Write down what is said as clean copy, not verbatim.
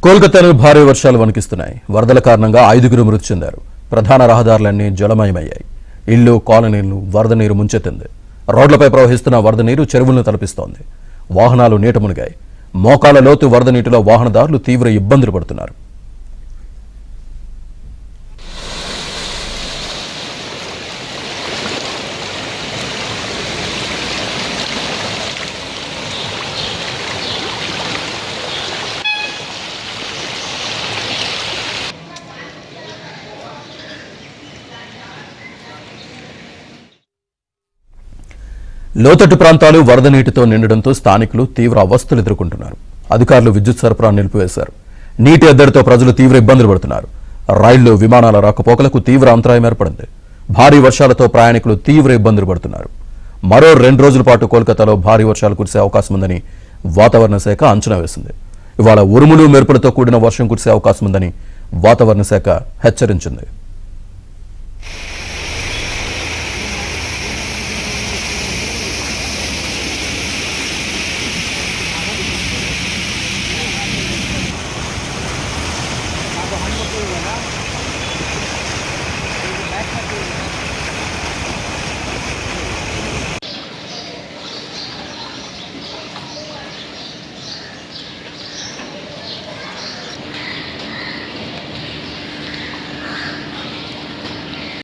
కోల్కతాలో భారీ వర్షాలు వణికిస్తున్నాయి. వరదల కారణంగా 5గురు మృతి చెందారు. ప్రధాన రహదారులన్నీ జలమయమయ్యాయి. ఇళ్లు, కాలనీలు వరద నీరు ముంచెత్తింది. రోడ్లపై ప్రవహిస్తున్న వరద నీరు చెరువులను తలపిస్తోంది. వాహనాలు నీట మునిగాయి. మోకాల లోతు వరద నీటిలో వాహనదారులు తీవ్ర ఇబ్బందులు పడుతున్నారు. లోతట్టు ప్రాంతాలు వరద నీటితో నిండడంతో స్థానికులు తీవ్ర అవస్థలు ఎదుర్కొంటున్నారు. అధికారులు విద్యుత్ సరఫరా నిలిపివేశారు. నీటి ఎద్దడితో ప్రజలు తీవ్ర ఇబ్బందులు పడుతున్నారు. రైళ్లు, విమానాల రాకపోకలకు తీవ్ర అంతరాయం ఏర్పడింది. భారీ వర్షాలతో ప్రయాణికులు తీవ్ర ఇబ్బందులు పడుతున్నారు. మరో 2 రోజుల పాటు కోల్కతాలో భారీ వర్షాలు కురిసే అవకాశం ఉందని వాతావరణ శాఖ అంచనా వేసింది. ఇవాళ ఉరుములు, మెరుపులతో కూడిన వర్షం కురిసే అవకాశం ఉందని వాతావరణ శాఖ హెచ్చరించింది.